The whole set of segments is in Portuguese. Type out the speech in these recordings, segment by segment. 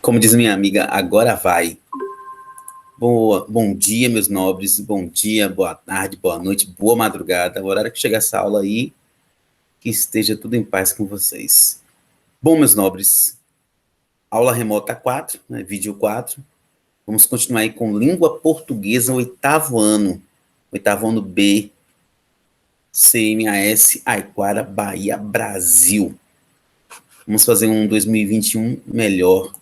Como diz minha amiga, agora vai. Bom dia, meus nobres. Bom dia, boa tarde, boa noite, boa madrugada. O horário que chegar essa aula aí, que esteja tudo em paz com vocês. Bom, meus nobres, aula remota 4, né, vídeo 4. Vamos continuar aí com língua portuguesa, oitavo ano B, CMAS, Aiquara, Bahia, Brasil. Vamos fazer um 2021 melhor.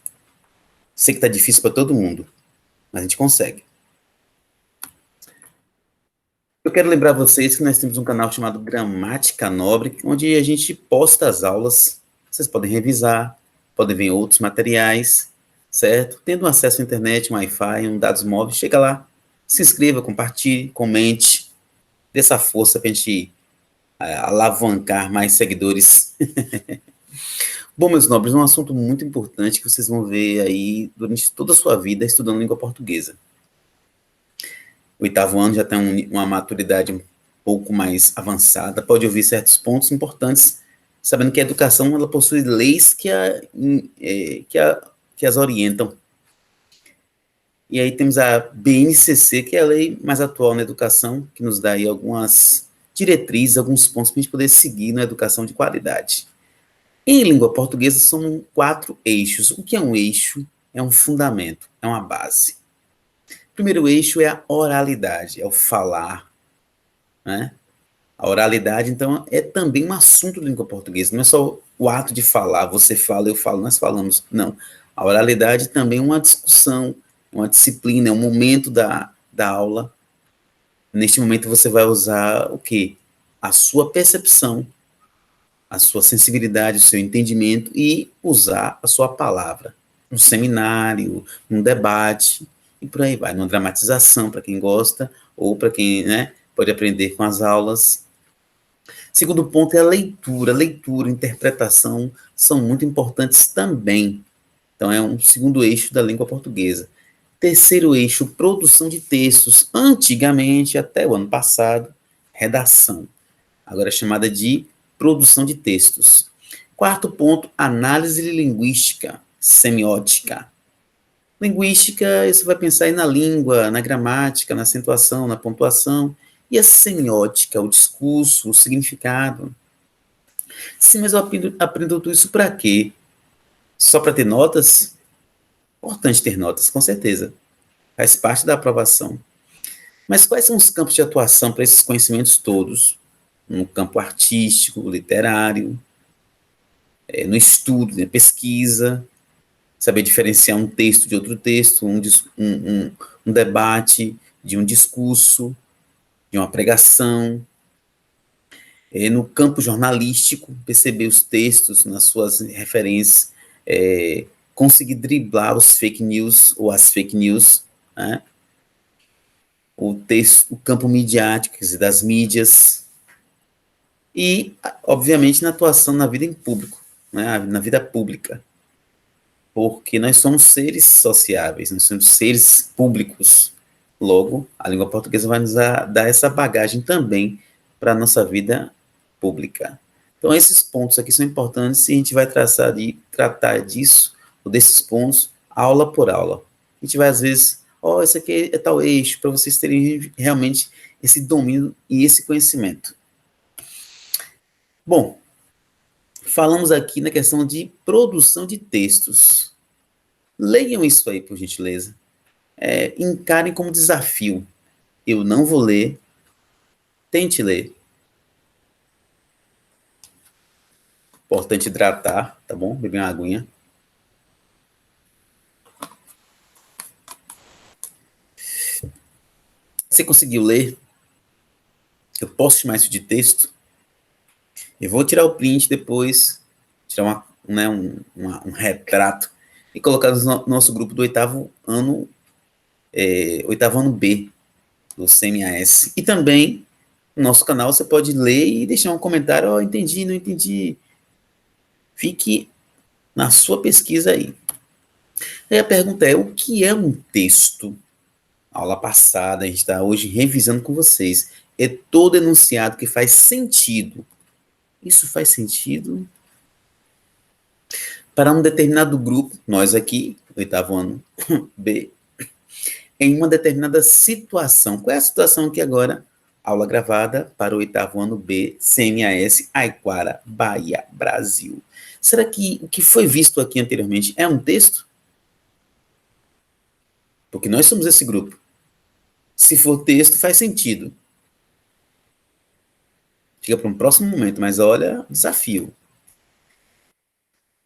Sei que tá difícil para todo mundo, mas a gente consegue. Eu quero lembrar vocês que nós temos um canal chamado Gramática Nobre, onde a gente posta as aulas. Vocês podem revisar, podem ver outros materiais, certo? Tendo acesso à internet, um Wi-Fi, dados móveis, chega lá, se inscreva, compartilhe, comente, dê essa força para a gente alavancar mais seguidores. Bom, meus nobres, um assunto muito importante que vocês vão ver aí durante toda a sua vida estudando língua portuguesa. O oitavo ano já tem uma maturidade um pouco mais avançada, pode ouvir certos pontos importantes, sabendo que a educação ela possui leis que as orientam. E aí temos a BNCC, que é a lei mais atual na educação, que nos dá aí algumas diretrizes, alguns pontos para a gente poder seguir na educação de qualidade. Em língua portuguesa são 4 eixos. O que é um eixo? É um fundamento, é uma base. O primeiro eixo é a oralidade, é o falar, né? A oralidade, então, é também um assunto da língua portuguesa, não é só o ato de falar, você fala, eu falo, nós falamos, não. A oralidade também é uma discussão, uma disciplina, é um momento da aula. Neste momento você vai usar o quê? A sua percepção, a sua sensibilidade, o seu entendimento e usar a sua palavra. Um seminário, um debate, e por aí vai. Numa dramatização, para quem gosta, ou para quem, né, pode aprender com as aulas. Segundo ponto é a leitura. Leitura, interpretação são muito importantes também. Então, é um segundo eixo da língua portuguesa. Terceiro eixo, produção de textos. Antigamente, até o ano passado, redação. Agora é chamada de produção de textos. Quarto ponto, análise linguística, semiótica. Linguística, você vai pensar aí na língua, na gramática, na acentuação, na pontuação. E a semiótica, o discurso, o significado. Sim, mas eu aprendo tudo isso para quê? Só para ter notas? Importante ter notas, com certeza. Faz parte da aprovação. Mas quais são os campos de atuação para esses conhecimentos todos? No campo artístico, literário, no estudo, na pesquisa, saber diferenciar um texto de outro texto, um debate de um discurso, de uma pregação. No campo jornalístico, perceber os textos nas suas referências, conseguir driblar os fake news ou as fake news, né? O campo midiático, quer dizer, das mídias, e, obviamente, na atuação na vida em público, né? Na vida pública, porque nós somos seres sociáveis, nós somos seres públicos. Logo, a língua portuguesa vai nos dar essa bagagem também para a nossa vida pública. Então, esses pontos aqui são importantes e a gente vai tratar disso, ou desses pontos, aula por aula. A gente vai, às vezes, esse aqui é tal eixo, para vocês terem realmente esse domínio e esse conhecimento. Bom, falamos aqui na questão de produção de textos. Leiam isso aí, por gentileza. Encarem como desafio. Eu não vou ler, tente ler. Importante hidratar, tá bom? Beber uma aguinha. Você conseguiu ler? Eu posso chamar isso de texto? Eu vou tirar o print depois, tirar um retrato e colocar no nosso grupo do oitavo ano B, do CMAS. E também, no nosso canal, você pode ler e deixar um comentário, entendi, não entendi. Fique na sua pesquisa aí. Aí a pergunta é, o que é um texto? Aula passada, a gente está hoje revisando com vocês. É todo enunciado que faz sentido. Isso faz sentido? Para um determinado grupo, nós aqui, oitavo ano B, em uma determinada situação. Qual é a situação aqui agora? Aula gravada para o oitavo ano B, CMAS, Aiquara, Bahia, Brasil. Será que o que foi visto aqui anteriormente é um texto? Porque nós somos esse grupo. Se for texto, faz sentido. Fica para um próximo momento, mas olha, desafio.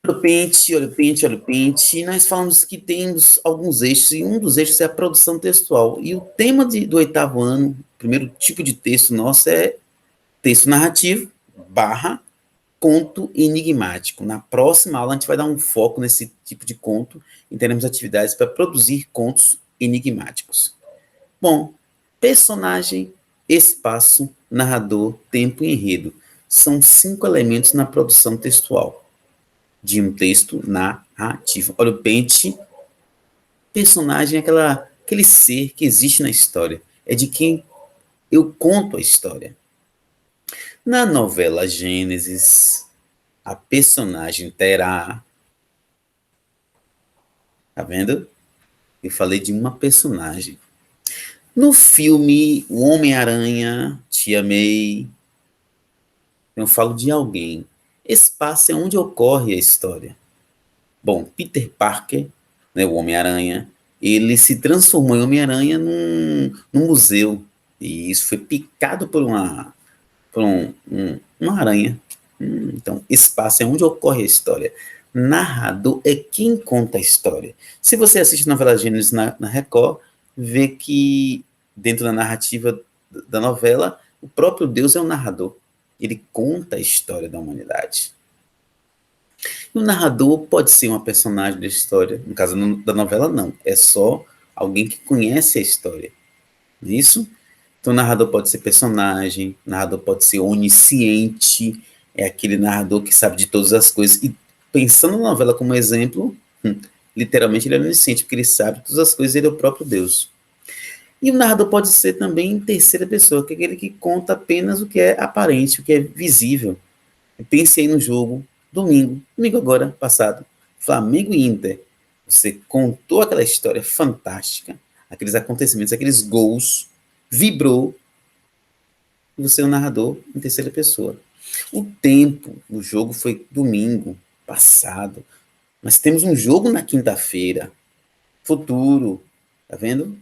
Olha o pente, olha o pente, olha o pente. Nós falamos que temos alguns eixos, e um dos eixos é a produção textual. E o tema do oitavo ano, o primeiro tipo de texto nosso é texto narrativo barra conto enigmático. Na próxima aula, a gente vai dar um foco nesse tipo de conto e teremos atividades para produzir contos enigmáticos. Bom, personagem, espaço, narrador, tempo e enredo. São 5 elementos na produção textual de um texto narrativo. Olha o pente, personagem é aquele ser que existe na história. É de quem eu conto a história. Na novela Gênesis, a personagem terá. Tá vendo? Eu falei de uma personagem. No filme O Homem-Aranha, Tia May, eu falo de alguém. Espaço é onde ocorre a história. Bom, Peter Parker, né, o Homem-Aranha, ele se transformou em Homem-Aranha num museu. E isso foi picado por uma aranha. Então, espaço é onde ocorre a história. Narrador é quem conta a história. Se você assiste a novela Gênesis na Record, vê que dentro da narrativa da novela, o próprio Deus é o narrador. Ele conta a história da humanidade. E o narrador pode ser uma personagem da história. No caso da novela, não. É só alguém que conhece a história. Isso? Então, o narrador pode ser personagem, o narrador pode ser onisciente, é aquele narrador que sabe de todas as coisas. E pensando na novela como exemplo, literalmente ele é onisciente, porque ele sabe de todas as coisas, ele é o próprio Deus. E o narrador pode ser também em terceira pessoa, que é aquele que conta apenas o que é aparente, o que é visível. Pense aí no jogo, domingo agora, passado, Flamengo e Inter. Você contou aquela história fantástica, aqueles acontecimentos, aqueles gols, vibrou, e você é o narrador em terceira pessoa. O tempo do jogo foi domingo passado, mas temos um jogo na quinta-feira, futuro, tá vendo?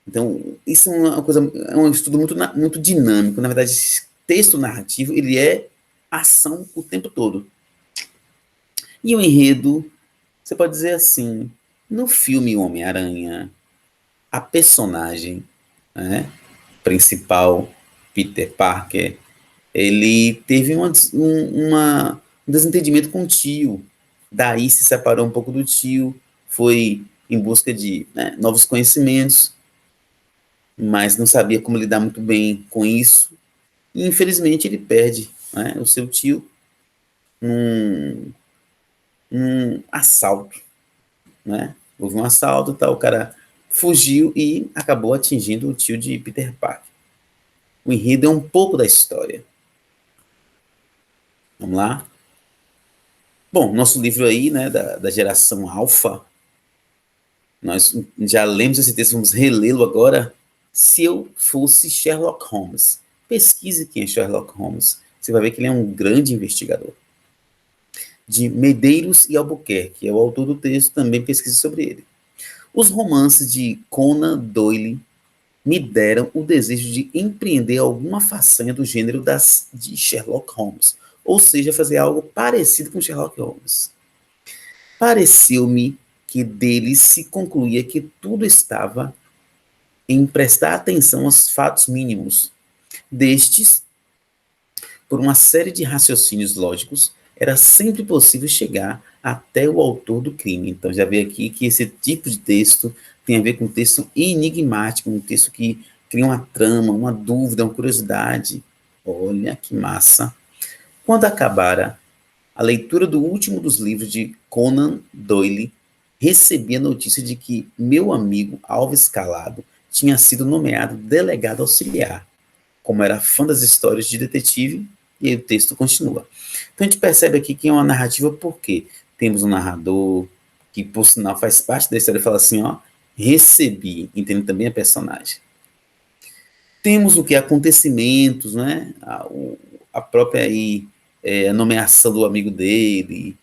Então, isso é uma coisa, é um estudo muito dinâmico. Na verdade, esse texto narrativo, ele é ação o tempo todo. E o enredo, você pode dizer assim, no filme Homem-Aranha, a personagem, né, principal, Peter Parker, ele teve um desentendimento com o tio. Daí se separou um pouco do tio, foi em busca de, né, novos conhecimentos, mas não sabia como lidar muito bem com isso. E infelizmente ele perde, né, o seu tio num, num assalto. Né? Houve um assalto, tal, o cara fugiu e acabou atingindo o tio de Peter Parker. O enredo é um pouco da história. Vamos lá? Bom, nosso livro aí, né, da geração alfa, nós já lemos esse texto, vamos relê-lo agora. Se eu fosse Sherlock Holmes, pesquise quem é Sherlock Holmes. Você vai ver que ele é um grande investigador. De Medeiros e Albuquerque, é o autor do texto, também pesquise sobre ele. Os romances de Conan Doyle me deram o desejo de empreender alguma façanha do gênero de Sherlock Holmes, ou seja, fazer algo parecido com Sherlock Holmes. Pareceu-me que dele se concluía que tudo estava em prestar atenção aos fatos mínimos. Destes, por uma série de raciocínios lógicos, era sempre possível chegar até o autor do crime. Então já vê aqui que esse tipo de texto tem a ver com um texto enigmático, um texto que cria uma trama, uma dúvida, uma curiosidade. Olha que massa. Quando acabara a leitura do último dos livros de Conan Doyle, recebi a notícia de que meu amigo Alves Calado tinha sido nomeado delegado auxiliar. Como era fã das histórias de detetive, e aí o texto continua. Então a gente percebe aqui que é uma narrativa porque temos um narrador que por sinal faz parte da história, fala assim, ó, recebi, entende também a personagem. Temos o que? Acontecimentos, né? A própria aí, a nomeação do amigo dele,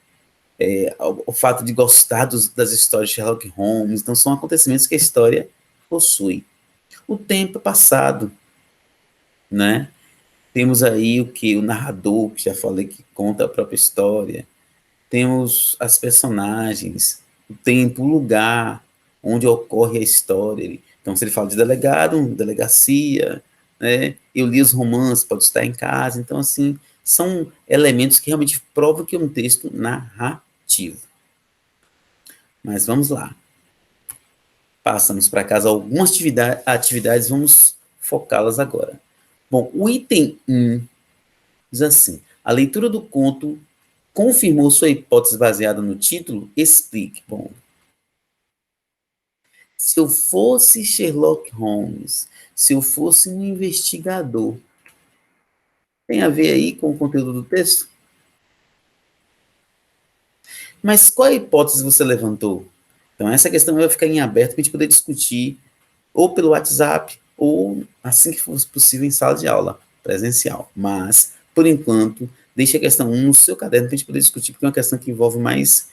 o fato de gostar das histórias de Sherlock Holmes. Então, são acontecimentos que a história possui. O tempo passado, né? Temos aí o que? O narrador, que já falei, que conta a própria história. Temos as personagens, o tempo, o lugar onde ocorre a história. Então, se ele fala de delegado, delegacia, né? Eu li os romances, pode estar em casa. Então, assim, são elementos que realmente provam que é um texto narrativo. Mas vamos lá. Passamos para casa algumas atividades, vamos focá-las agora. Bom, o item 1 diz assim: a leitura do conto confirmou sua hipótese baseada no título? Explique. Bom, se eu fosse Sherlock Holmes, se eu fosse um investigador, tem a ver aí com o conteúdo do texto? Mas qual a hipótese você levantou? Então, essa questão vai ficar em aberto para a gente poder discutir, ou pelo WhatsApp, ou assim que for possível em sala de aula presencial. Mas, por enquanto, deixe a questão 1 no seu caderno para a gente poder discutir, porque é uma questão que envolve mais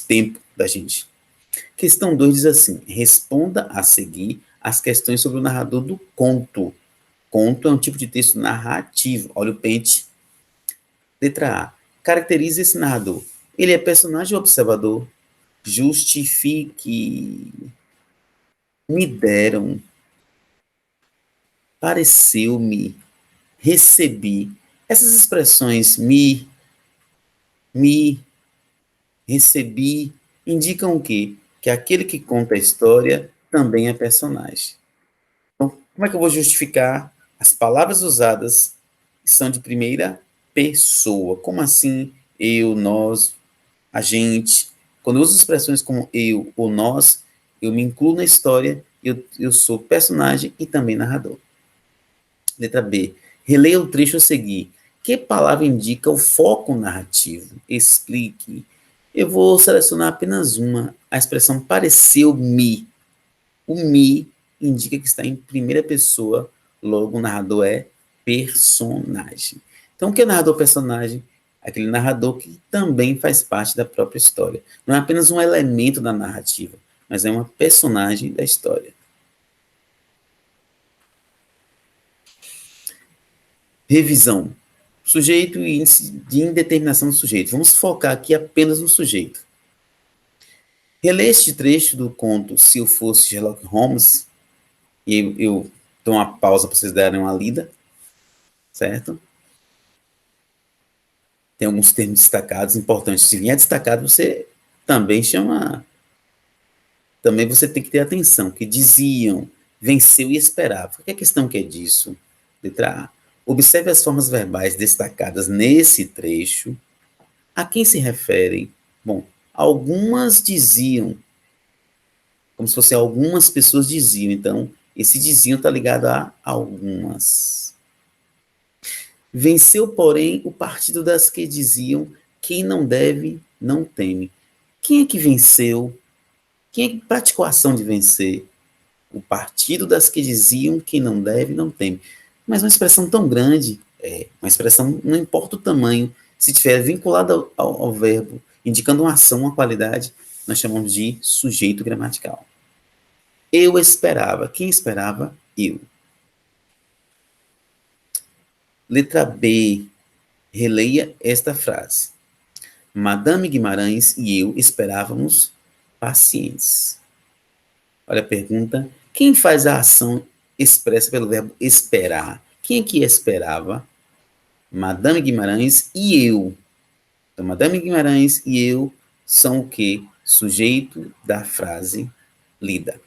tempo da gente. Questão 2 diz assim: responda a seguir as questões sobre o narrador do conto. Conto é um tipo de texto narrativo. Olha o pente. Letra A. Caracteriza esse narrador. Ele é personagem ou observador? Justifique. Me deram. Pareceu-me. Recebi. Essas expressões me, recebi, indicam o quê? Que aquele que conta a história também é personagem. Então, como é que eu vou justificar as palavras usadas que são de primeira pessoa? Como assim eu, nós, a gente? Quando eu uso expressões como eu ou nós, eu me incluo na história, eu sou personagem e também narrador. Letra B. Releia o trecho a seguir. Que palavra indica o foco narrativo? Explique. Eu vou selecionar apenas uma, a expressão pareceu-me. O me indica que está em primeira pessoa, logo o narrador é personagem. Então, o que é narrador-personagem? Aquele narrador que também faz parte da própria história. Não é apenas um elemento da narrativa, mas é uma personagem da história. Revisão. Sujeito e índice de indeterminação do sujeito. Vamos focar aqui apenas no sujeito. Relê este trecho do conto Se Eu Fosse Sherlock Holmes, e eu dou uma pausa para vocês darem uma lida, certo? Tem alguns termos destacados, importantes. Se vier destacado, você também chama. Também você tem que ter atenção, que diziam, venceu e esperava. O que a questão que é disso? Letra A. Observe as formas verbais destacadas nesse trecho. A quem se referem? Bom, algumas diziam, como se fossem algumas pessoas diziam. Então, esse diziam está ligado a algumas. Venceu, porém, o partido das que diziam quem não deve, não teme. Quem é que venceu? Quem é que praticou a ação de vencer? O partido das que diziam quem não deve, não teme. Mas uma expressão tão grande, uma expressão, não importa o tamanho, se estiver vinculada ao verbo, indicando uma ação, uma qualidade, nós chamamos de sujeito gramatical. Eu esperava. Quem esperava? Eu. Letra B. Releia esta frase. Madame Guimarães e eu esperávamos pacientes. Olha a pergunta. Quem faz a ação expressa pelo verbo esperar? Quem é que esperava? Madame Guimarães e eu. Então, Madame Guimarães e eu são o quê? Sujeito da frase lida.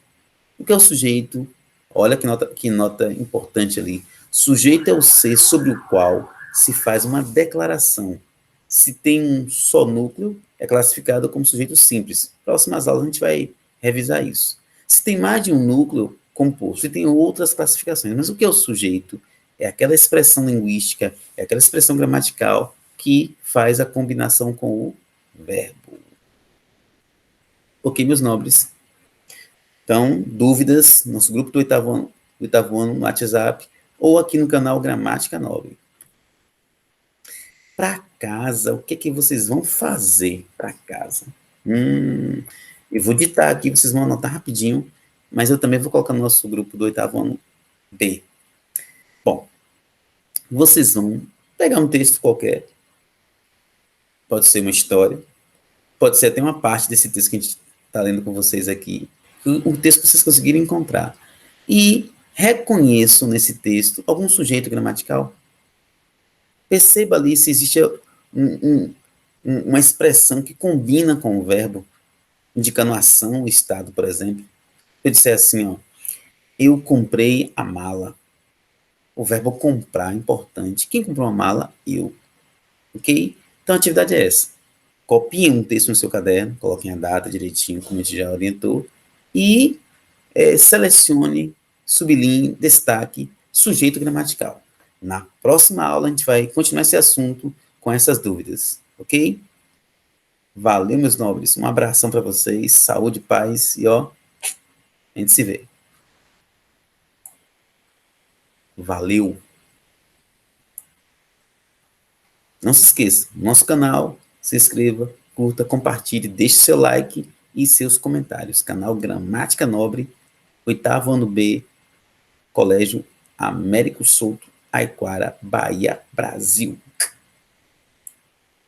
O que é o sujeito? Olha que nota importante ali. Sujeito é o ser sobre o qual se faz uma declaração. Se tem um só núcleo, é classificado como sujeito simples. Próximas aulas a gente vai revisar isso. Se tem mais de um núcleo composto, se tem outras classificações. Mas o que é o sujeito? É aquela expressão linguística, é aquela expressão gramatical que faz a combinação com o verbo. Ok, meus nobres? Então, dúvidas, nosso grupo do oitavo ano no WhatsApp, ou aqui no canal Gramática Nobre. Para casa, o que é que vocês vão fazer para casa? Eu vou ditar aqui, vocês vão anotar rapidinho, mas eu também vou colocar no nosso grupo do oitavo ano B. Bom, vocês vão pegar um texto qualquer, pode ser uma história, pode ser até uma parte desse texto que a gente está lendo com vocês aqui, o texto que vocês conseguirem encontrar. E reconheçam nesse texto algum sujeito gramatical. Perceba ali se existe uma expressão que combina com o verbo, indicando ação ou estado, por exemplo. Eu disser assim, ó, eu comprei a mala. O verbo comprar é importante. Quem comprou a mala? Eu. Ok? Então a atividade é essa. Copiem um texto no seu caderno, coloquem a data direitinho, como a gente já orientou, e selecione, sublinhe, destaque, sujeito gramatical. Na próxima aula a gente vai continuar esse assunto com essas dúvidas, ok? Valeu, meus nobres. Um abração para vocês, saúde, paz e ó, a gente se vê. Valeu! Não se esqueça, nosso canal, se inscreva, curta, compartilhe, deixe seu like e seus comentários. Canal Gramática Nobre, oitavo ano B, Colégio Américo Souto, Aiquara, Bahia, Brasil.